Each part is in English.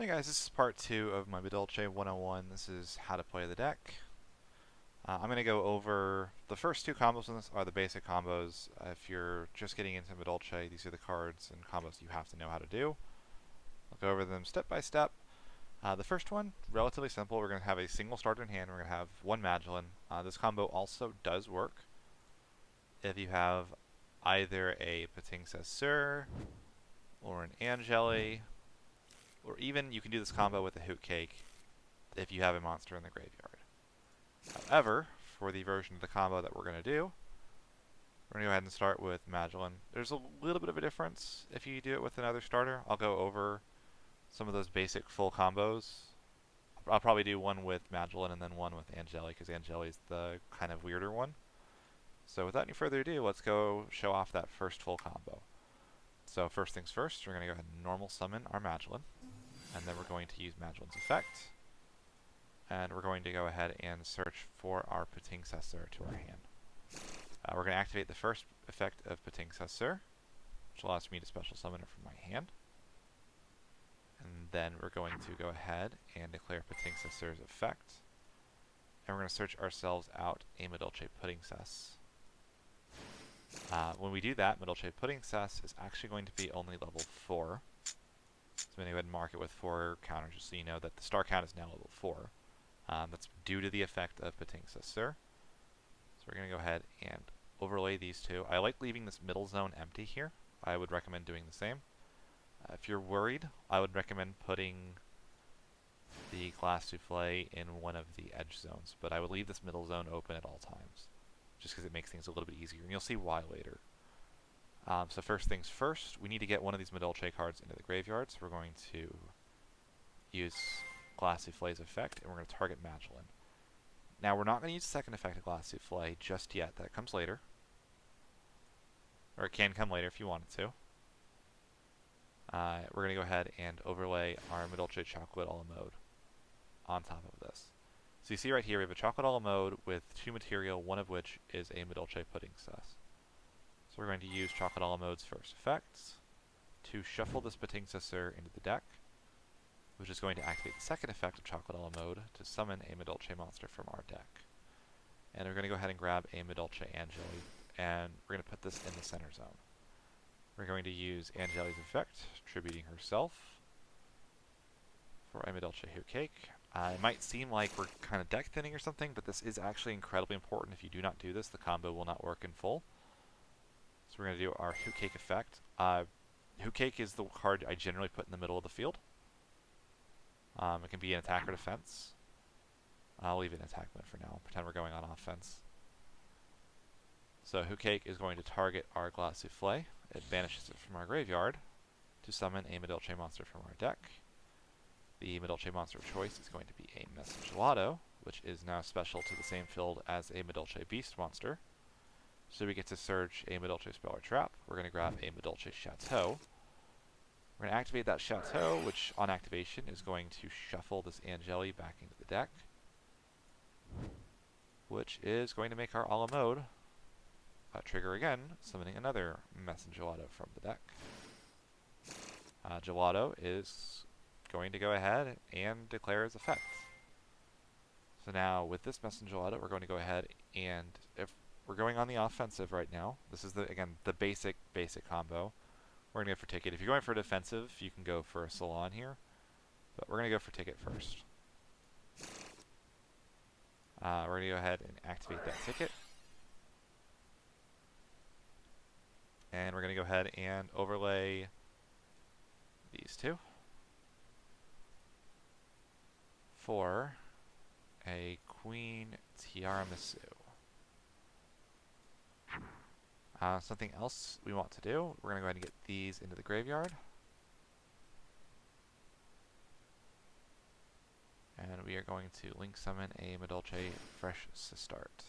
Hey guys, this is part 2 of my Madolche 101. This is how to play the deck. I'm going to go over the first two combos in this are the basic combos. If you're just getting into Madolche, these are the cards and combos you have to know how to do. I'll go over them step by step. The first one, relatively simple. We're going to have a single starter in hand. We're going to have one Madolche. This combo also does work if you have either a Pating Sessur or an Angeli, or even you can do this combo with a Hoot Cake if you have a monster in the graveyard. However, for the version of the combo that we're going to do, we're going to go ahead and start with Madolche. There's a little bit of a difference if you do it with another starter. I'll go over some of those basic full combos. I'll probably do one with Madolche and then one with Angeli, because Angeli is the kind of weirder one. So without any further ado, let's go show off that first full combo. So first things first, we're going to go ahead and normal summon our Madolche, and then we're going to use Madolche's effect. And we're going to go ahead and search for our Pating Sessur to our hand. We're going to activate the first effect of Pating Sessur, which allows me to special summon it from my hand. And then we're going to go ahead and declare Pating Sessur's effect. And we're going to search ourselves out a Madolche Puddingcess. When we do that, Madolche Puddingcess is actually going to be only level 4. So I'm going to go ahead and mark it with 4 counters just so you know that the star count is now level 4. That's due to the effect of Pating Sessur. So we're going to go ahead and overlay these two. I like leaving this middle zone empty here. I would recommend doing the same. If you're worried, I would recommend putting the glass souffle in one of the edge zones, but I would leave this middle zone open at all times, just because it makes things a little bit easier, and you'll see why later. So first things first, we need to get one of these Madolche cards into the graveyard, so we're going to use Glass Souffle's effect, and we're going to target Madolche. Now, we're not going to use the second effect of Glass Souffle just yet. That comes later. Or it can come later if you wanted to. We're going to go ahead and overlay our Madolche Chocolate a la Mode on top of this. So you see right here, we have a Chocolate a la Mode with 2 material, one of which is a Madolche Puddingcess. So we're going to use Chocolate a la Mode's first effects to shuffle this Pating Sessur into the deck, which is going to activate the second effect of Chocolate a la Mode to summon a Madolche monster from our deck. And we're going to go ahead and grab a Madolche Angeli, and we're going to put this in the center zone. We're going to use Angeli's effect, tributing herself, for a Madolche Hoot Cake. It might seem like we're kind of deck thinning or something, but this is actually incredibly important. If you do not do this, the combo will not work in full. So we're going to do our Hoot Cake effect. Hoot Cake is the card I generally put in the middle of the field. It can be an attack or defense. I'll leave it in attack mode for now. Pretend we're going on offense. So Hoot Cake is going to target our Glass Souffle. It banishes it from our graveyard to summon a Madolche monster from our deck. The Madolche monster of choice is going to be a Gelato, which is now special to the same field as a Madolche Beast monster. So we get to search a Madolche Spell or Trap. We're going to grab a Madolche Chateau. We're going to activate that Chateau, which on activation is going to shuffle this Angeli back into the deck, which is going to make our a la Mode trigger again, summoning another Gelato from the deck. Gelato is going to go ahead and declare its effect. So now with this Gelato, we're going to go ahead and, if we're going on the offensive right now, this is again the basic combo. We're going to go for Ticket. If you're going for defensive, you can go for a Salon here, but we're going to go for Ticket first. We're going to go ahead and activate that Ticket. And we're going to go ahead and overlay these two for a Queen Tiramisu. Something else we want to do, we're going to go ahead and get these into the graveyard. And we are going to link summon a Madolche Fresh Start.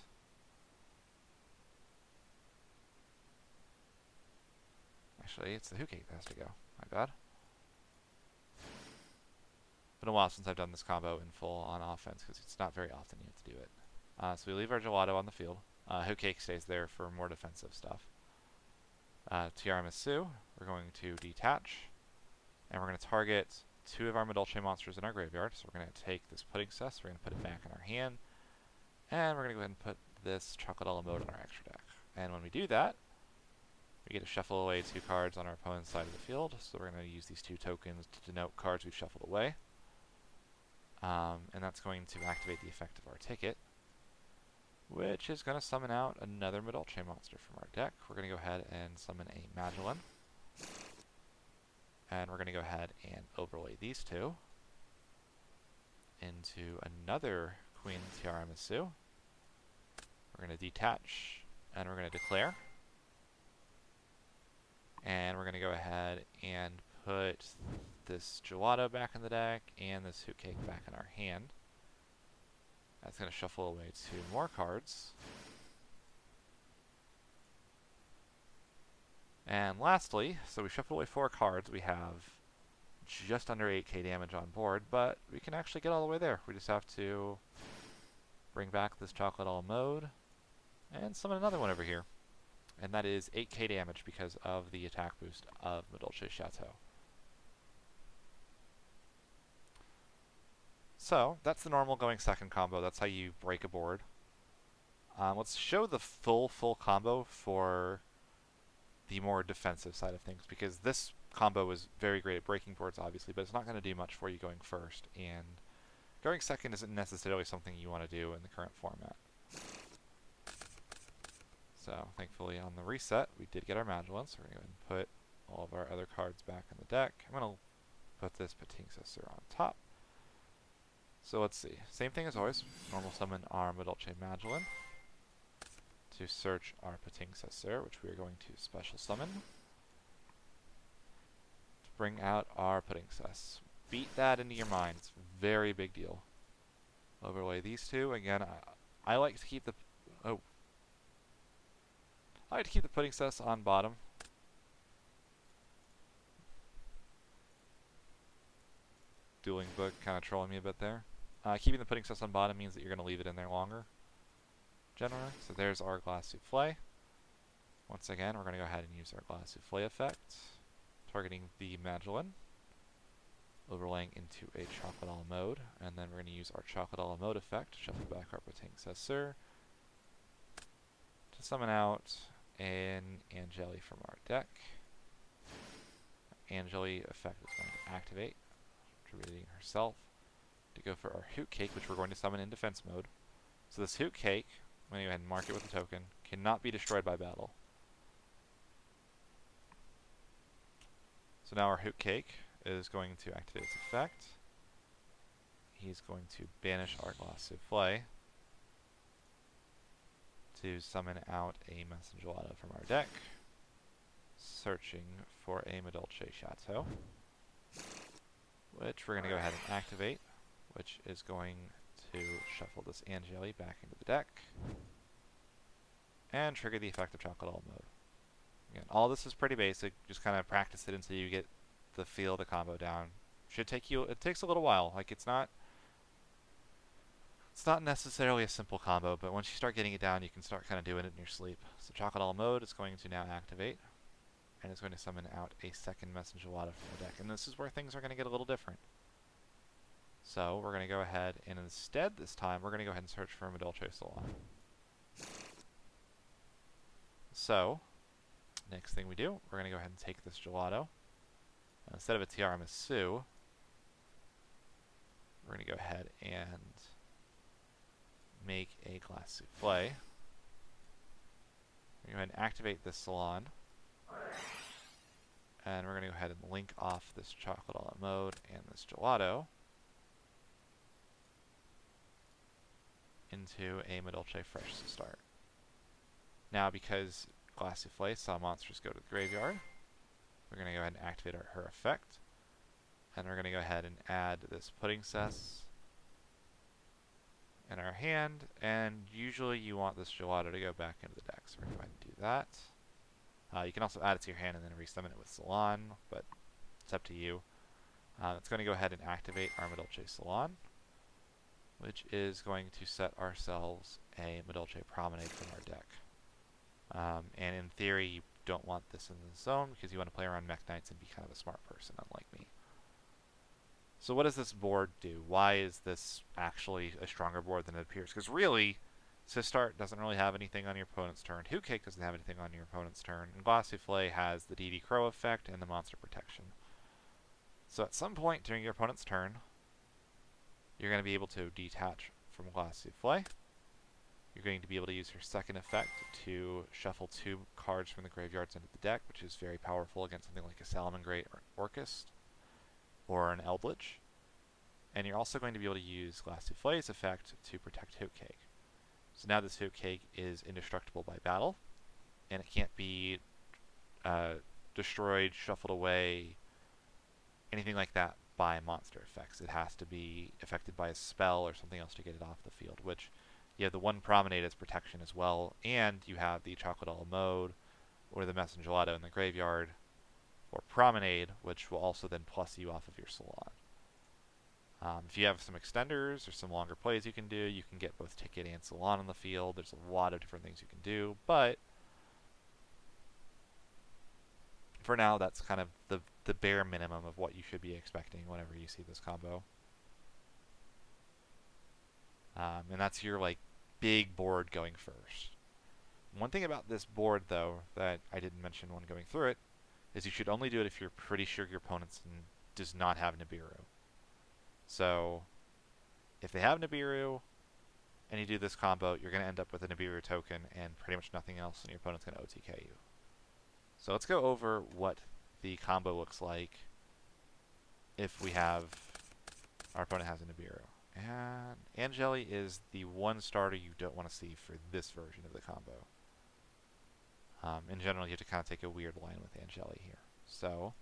Actually, it's the Hoot Cake that has to go. My bad. Been a while since I've done this combo in full on offense, because it's not very often you have to do it. So we leave our Gelato on the field. Hoot Cake stays there for more defensive stuff. Tiramisu, we're going to detach, and we're going to target 2 of our Madolche monsters in our graveyard, so we're going to take this pudding cess, we're going to put it back in our hand, and we're going to go ahead and put this chocolate a la mode on our extra deck. And when we do that, we get to shuffle away 2 cards on our opponent's side of the field, so we're going to use these 2 tokens to denote cards we've shuffled away. And that's going to activate the effect of our ticket, which is going to summon out another Madolche monster from our deck. We're going to go ahead and summon a Madolche. And we're going to go ahead and overlay these 2 into another Queen Tiramisu. We're going to detach, and we're going to declare. And we're going to go ahead and put this gelato back in the deck and this hoot cake back in our hand. That's going to shuffle away 2 more cards. And lastly, so we shuffle away 4 cards. We have just under 8k damage on board, but we can actually get all the way there. We just have to bring back this chocolate all mode and summon another one over here. And that is 8k damage because of the attack boost of Madolche Chateau. So, that's the normal going second combo. That's how you break a board. Let's show the full combo for the more defensive side of things, because this combo is very great at breaking boards, obviously, but it's not going to do much for you going first, and going second isn't necessarily something you want to do in the current format. So, thankfully on the reset, we did get our Madolche, so we're going to go ahead and put all of our other cards back in the deck. I'm going to put this Pating Sister on top. So let's see. Same thing as always. Normal summon our Madolche Madolche to search our Pating Sister, which we are going to special summon to bring out our Pudding Cess. Beat that into your mind. It's a very big deal. Overlay these 2. Again, I like to keep the I like to keep the Pudding Cess on bottom. Dueling Book kind of trolling me a bit there. Keeping the Pudding Cess on bottom means that you're going to leave it in there longer, generally. So there's our Glass Souffle. Once again, we're going to go ahead and use our Glass Souffle effect, targeting the Madolche, overlaying into a chocolate a la mode, and then we're going to use our chocolate a la mode effect to shuffle back our Pating Cessor to summon out an Angeli from our deck. Angeli effect is going to activate, attributing herself to go for our Hoot Cake, which we're going to summon in defense mode. So this Hoot Cake, I'm going to go ahead and mark it with a token, cannot be destroyed by battle. So now our Hoot Cake is going to activate its effect. He's going to banish our Glass Souffle to summon out a Messengelado from our deck, searching for a Madolche Chateau, which we're going to go ahead and activate, which is going to shuffle this Angeli back into the deck and trigger the effect of chocolate all mode. Again, all this is pretty basic. Just kind of practice it until you get the feel of the combo down. Should take you. It takes a little while. Like it's not necessarily a simple combo, but once you start getting it down, you can start kind of doing it in your sleep. So chocolate all mode is going to now activate, and it's going to summon out a second Messengelado from the deck. And this is where things are going to get a little different. So we're going to go ahead and instead this time we're going to go ahead and search for Madolche Salon. So next thing we do, we're going to go ahead and take this gelato. Instead of a tiramisu, we're going to go ahead and make a glass souffle. We're going to go ahead and activate this salon. And we're going to go ahead and link off this chocolate a la mode and this gelato into a Madolche Fresh to start. Now, because Glass Souffle saw monsters go to the graveyard, we're going to go ahead and activate her effect. And we're going to go ahead and add this Pudding Cess in our hand. And usually you want this gelato to go back into the deck, so we're going to go ahead and do that. You can also add it to your hand and then resummon it with Salon, but it's up to you. It's going to go ahead and activate our Madolche Salon, which is going to set ourselves a Madolche Promenade from our deck. And in theory, you don't want this in the zone because you want to play around Mech Knights and be kind of a smart person, unlike me. So what does this board do? Why is this actually a stronger board than it appears? Because really, Sistart doesn't really have anything on your opponent's turn. Hoot Cake doesn't have anything on your opponent's turn. And Glass Souffle has the DD Crow effect and the monster protection. So at some point during your opponent's turn, you're going to be able to detach from Glass Souffle. You're going to be able to use her second effect to shuffle 2 cards from the graveyards into the deck, which is very powerful against something like a Salamangreat or an Orcust or an Eldritch. And you're also going to be able to use Glass Souffle's effect to protect Hoot Cake. So now this Hoot Cake is indestructible by battle, and it can't be destroyed, shuffled away, anything like that by monster effects. It has to be affected by a spell or something else to get it off the field, which you have the one Promenade as protection as well, and you have the Chocolate a la Mode or the Messenger Gelato in the graveyard for Promenade, which will also then plus you off of your Salon. If you have some extenders or some longer plays you can do, you can get both Ticket and Salon on the field. There's a lot of different things you can do, but for now, that's kind of the bare minimum of what you should be expecting whenever you see this combo. And that's your like big board going first. One thing about this board, though, that I didn't mention when going through it, is you should only do it if you're pretty sure your opponent does not have Nibiru. So, if they have Nibiru, and you do this combo, you're going to end up with a Nibiru token and pretty much nothing else, and your opponent's going to OTK you. So let's go over what the combo looks like if we have our opponent has a Nibiru. And Angeli is the one starter you don't want to see for this version of the combo. In general, you have to kind of take a weird line with Angeli here. So,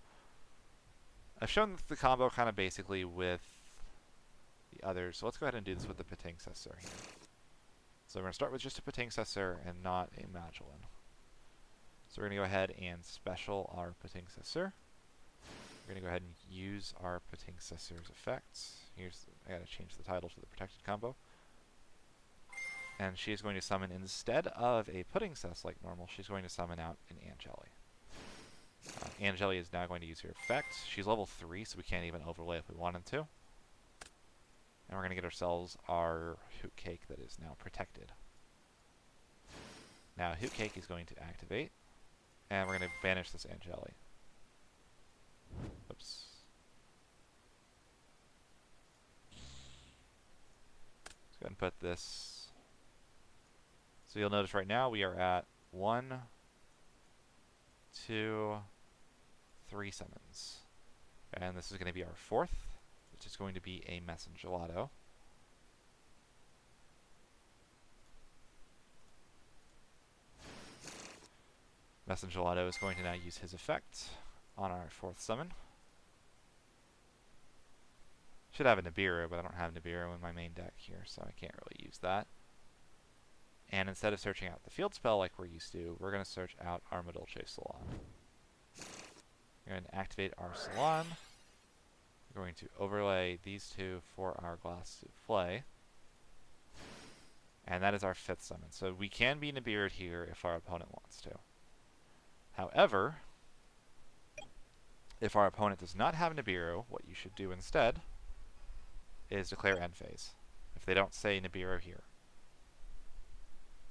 I've shown the combo kind of basically with the others, so let's go ahead and do this with the Pating-Cessor here. So we're going to start with just a Pating-Cessor and not a Madolche. So we're going to go ahead and special our Pating-Cessor. We're going to go ahead and use our Pating-Cessor's effects. I got to change the title to the protected combo. And she's going to summon, instead of a Pudding-Cess like normal, she's going to summon out an Angeli. Angeli is now going to use her effects. She's level 3, so we can't even overlay if we wanted to. And we're going to get ourselves our Hoot Cake that is now protected. Now Hoot Cake is going to activate, and we're going to banish this Angeli. Oops. Let's go ahead and put this. So you'll notice right now we are at 1, 2, 3 summons. And this is going to be our 4th, which is going to be a Messenger Gelato. Messenger Gelato is going to now use his effect on our 4th summon. Should have a Nibiru, but I don't have Nibiru in my main deck here, so I can't really use that. And instead of searching out the field spell like we're used to, we're going to search out our Madolche Salon. We're going to activate our Salon. We're going to overlay these 2 for our Glass Souffle. And that is our 5th summon. So we can be Nibiru'd here if our opponent wants to. However, if our opponent does not have Nibiru, what you should do instead is declare end phase. If they don't say Nibiru here.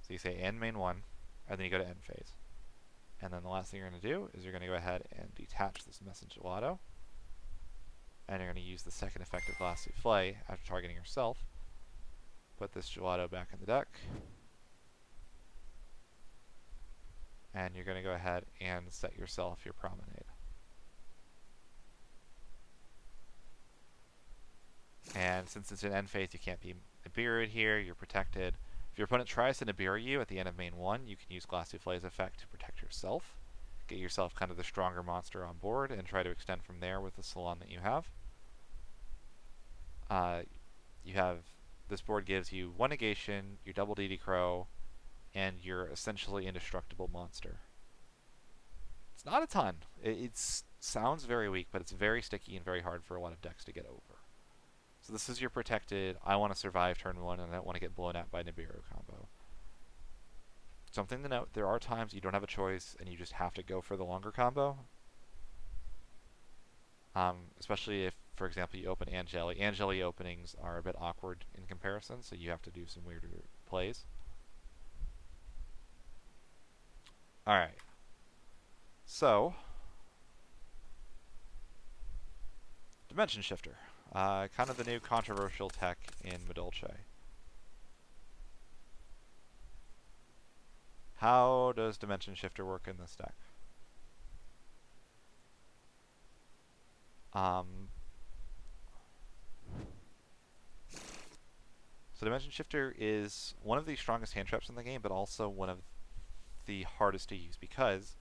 So you say end main 1, and then you go to end phase. And then the last thing you're going to do is you're going to go ahead and detach this Messenger Gelato. And you're going to use the second effect of Glass Souffle after targeting yourself. Put this Gelato back in the deck. And you're going to go ahead and set yourself your Promenade. And since it's an end phase, you can't be Nibiru'd here, you're protected. If your opponent tries to Nibiru you at the end of main 1, you can use Glass Souffle's effect to protect yourself. Get yourself kind of the stronger monster on board and try to extend from there with the Salon that you have. This board gives you 1 negation, your double DD Crow, and your essentially indestructible monster. It's not a ton. It sounds very weak, but it's very sticky and very hard for a lot of decks to get over. So this is your protected, I want to survive turn 1 and I don't want to get blown out by Nibiru combo. Something to note, there are times you don't have a choice and you just have to go for the longer combo. Especially if for example, you open Angeli. Angeli openings are a bit awkward in comparison, so you have to do some weirder plays. Alright. So, Dimension Shifter. Kind of the new controversial tech in Madolche. How does Dimension Shifter work in this deck? So Dimension Shifter is one of the strongest hand traps in the game, but also one of the hardest to use because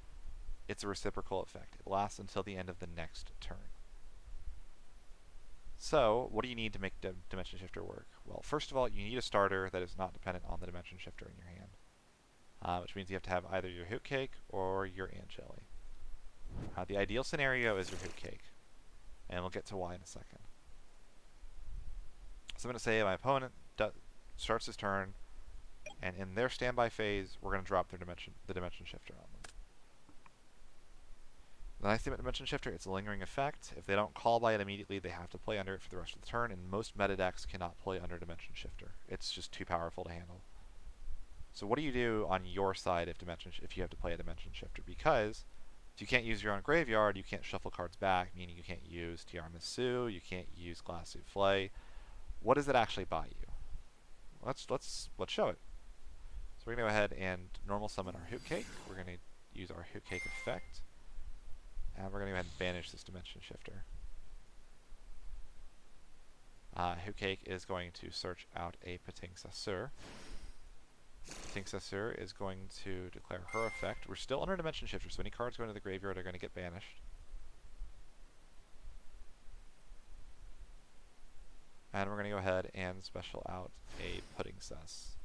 it's a reciprocal effect. It lasts until the end of the next turn. So, what do you need to make Dimension Shifter work? Well, first of all, you need a starter that is not dependent on the Dimension Shifter in your hand, which means you have to have either your Hoot Cake or your Angeli. The ideal scenario is your Hoot Cake, and we'll get to why in a second. So I'm going to say my opponent starts his turn, and in their standby phase, we're going to drop the Dimension Shifter on them. The nice thing about Dimension Shifter, it's a lingering effect. If they don't call by it immediately, they have to play under it for the rest of the turn, and most meta decks cannot play under Dimension Shifter. It's just too powerful to handle. So what do you do on your side if you have to play a Dimension Shifter? Because if you can't use your own graveyard, you can't shuffle cards back, meaning you can't use Tiramisu, you can't use Glass Souffle. What does it actually buy you? Let's show it. So we're going to go ahead and normal summon our Hoot Cake. We're going to use our Hoot Cake effect. And we're going to go ahead and banish this Dimension Shifter. Hoot Cake is going to search out a Pating Sassur. Pating Sassur is going to declare her effect. We're still under Dimension Shifter, so any cards going to the graveyard are going to get banished. And we're going to go ahead and special out a Pudding Cess.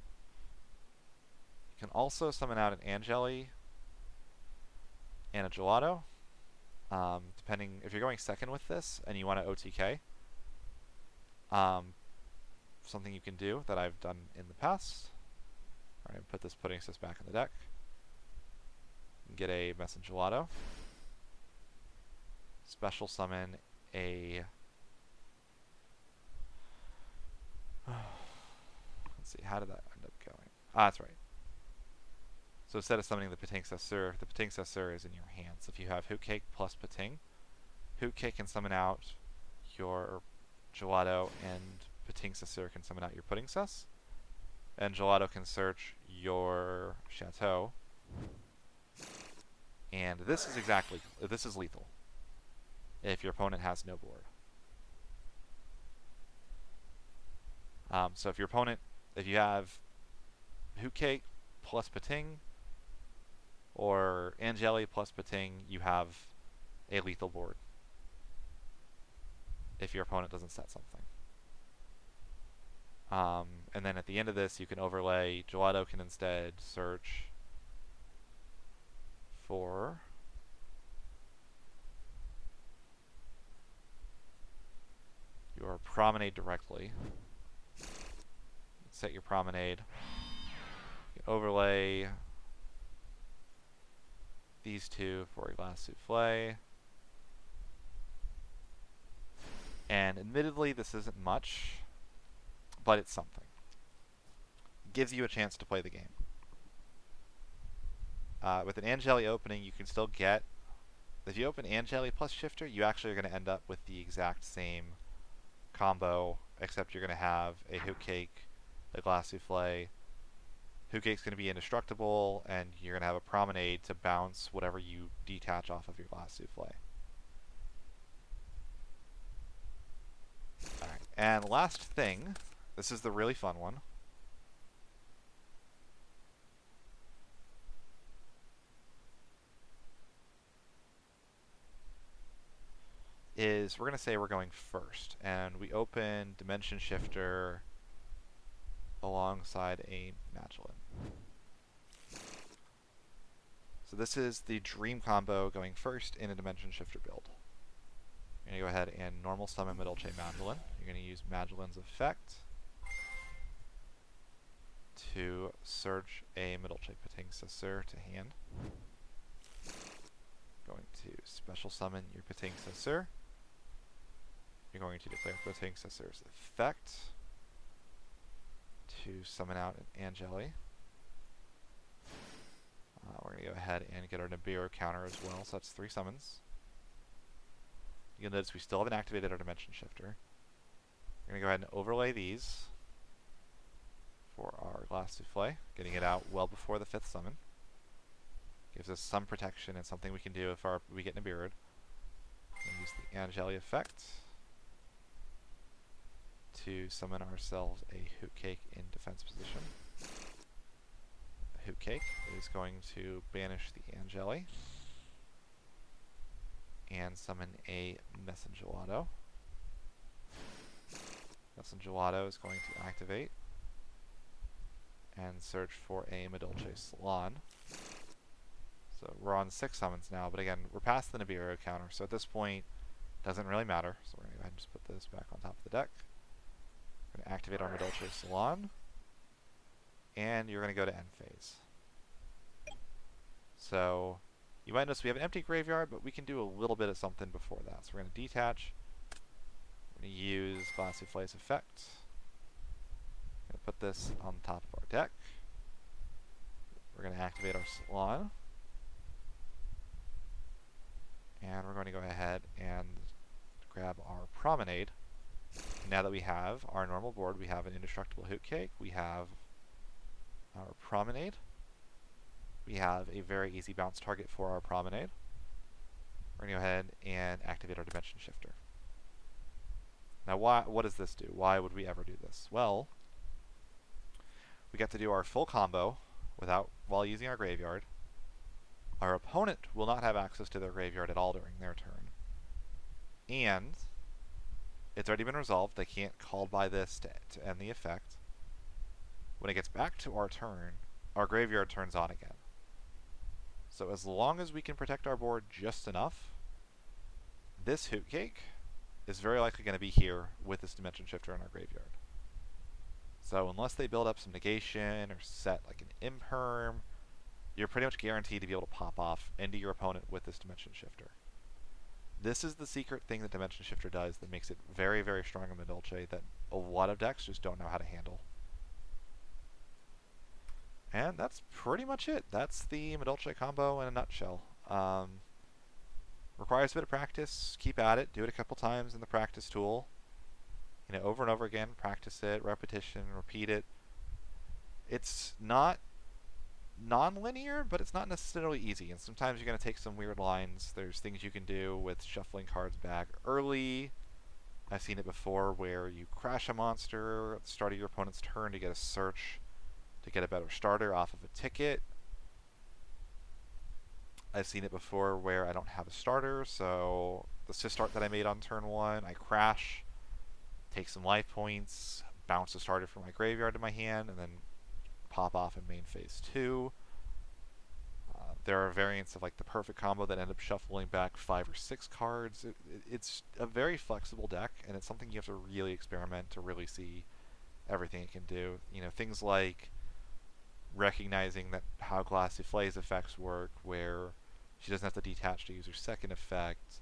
You can also summon out an Angeli and a Gelato. Depending, if you're going second with this and you want to OTK, something you can do that I've done in the past. Alright, put this Pudding Cess back in the deck. Get a Messenger Gelato. Special summon a... Let's see, how did that end up going? That's right. So instead of summoning the Pating Sassur, the Pating Sassur is in your hand. So if you have Hoot Cake plus Pating, Hoot Cake can summon out your Gelato, and Pating Sassur can summon out your Pudding Cess. And Gelato can search your Chateau. And this is lethal if your opponent has no board. So if you have Hoot Cake plus Pating, or Angeli plus Pating, you have a lethal board if your opponent doesn't set something. And then at the end of this, you can overlay. Gelato can instead search for your Promenade directly. Set your Promenade. You can overlay these two for a Glass Souffle. And admittedly, this isn't much, but it's something. Gives you a chance to play the game. With an Angeli opening, you can still get... If you open Angeli plus Shifter, you actually are going to end up with the exact same combo, except you're going to have a Hoot Cake, a Glass Souffle. Hoot Cake's going to be indestructible, and you're going to have a Promenade to bounce whatever you detach off of your Glass Souffle. Alright, and last thing, this is the really fun one. Is we're going to say we're going first, and we open Dimension Shifter alongside a Madolche. So this is the dream combo going first in a Dimension Shifter build. You're going to go ahead and normal summon Madolche Madolche. You're going to use Madolche's effect to search a Madolche Pating Sassur to hand. Going to special summon your Pating Sassur. you're going to declare Floating Successor's effect to summon out an Angeli. We're going to go ahead and get our Nibiru counter as well, so that's 3 summons. You'll notice we still haven't activated our Dimension Shifter. We're going to go ahead and overlay these for our Glass Souffle, getting it out well before the 5th summon. Gives us some protection and something we can do if we get Nibiru'd. Use the Angeli effect to summon ourselves a Hoot Cake in defense position. The Hoot Cake is going to banish the Angeli and summon a Messengelado. Messengelado is going to activate and search for a Madolche Salon. So we're on 6 summons now, but again, we're past the Nibiru counter, so at this point, it doesn't really matter. So we're going to go ahead and just put this back on top of the deck. We're going to activate our Madolche Salon, and you're going to go to end phase. So you might notice we have an empty graveyard, but we can do a little bit of something before that. So we're going to detach. We're going to use Glass Souffle's effect. We're going to put this on top of our deck. We're going to activate our Salon. And we're going to go ahead and grab our Promenade. And now that we have our normal board, we have an indestructible Hoot Cake, we have our Promenade, we have a very easy bounce target for our Promenade. We're going to go ahead and activate our Dimension Shifter. Now what does this do? Why would we ever do this? Well, we get to do our full combo while using our graveyard. Our opponent will not have access to their graveyard at all during their turn. And it's already been resolved. They can't call by this to end the effect. When it gets back to our turn, our graveyard turns on again. So as long as we can protect our board just enough, this Hoot Cake is very likely going to be here with this Dimension Shifter in our graveyard. So unless they build up some negation or set like an imperm, you're pretty much guaranteed to be able to pop off into your opponent with this Dimension Shifter. This is the secret thing that Dimension Shifter does that makes it very, very strong in Madolche that a lot of decks just don't know how to handle. And that's pretty much it. That's the Madolche combo in a nutshell. Requires a bit of practice. Keep at it. Do it a couple times in the practice tool. Over and over again. Practice it. Repetition. Repeat it. It's not non-linear, but it's not necessarily easy, and sometimes you're going to take some weird lines. There's things you can do with shuffling cards back early. I've seen it before where you crash a monster at the start of your opponent's turn to get a search to get a better starter off of a ticket. I've seen it before where I don't have a starter, so the start that I made on turn 1, I crash, take some life points, bounce a starter from my graveyard to my hand, and then pop off in main phase 2. There are variants of like the perfect combo that end up shuffling back 5 or 6 cards. It's a very flexible deck, and it's something you have to really experiment to really see everything it can do. Things like recognizing that how Glass Souffle's effects work, where she doesn't have to detach to use her second effect.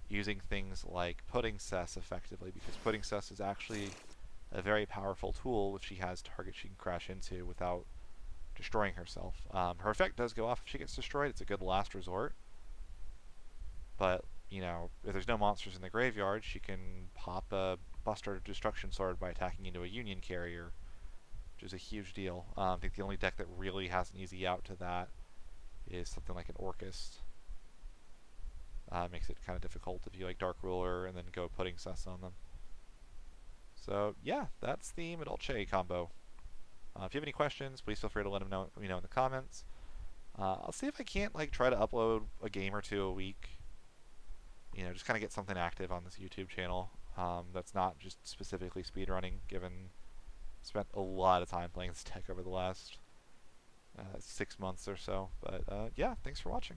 Using things like Pudding Cess effectively, because Pudding Cess is actually a very powerful tool if she has targets she can crash into without destroying herself. Her effect does go off if she gets destroyed. It's a good last resort. But, if there's no monsters in the graveyard, she can pop a Buster Destruction Sword by attacking into a Union Carrier, which is a huge deal. I think the only deck that really has an easy out to that is something like an Orcust. Makes it kind of difficult if you like Dark Ruler and then go Pudding Cess on them. So yeah, that's the Madolche combo. If you have any questions, please feel free to let me know in the comments. I'll see if I can't try to upload a game or two a week. Just kind of get something active on this YouTube channel. That's not just specifically speedrunning, given I spent a lot of time playing this deck over the last 6 months or so. But yeah, thanks for watching.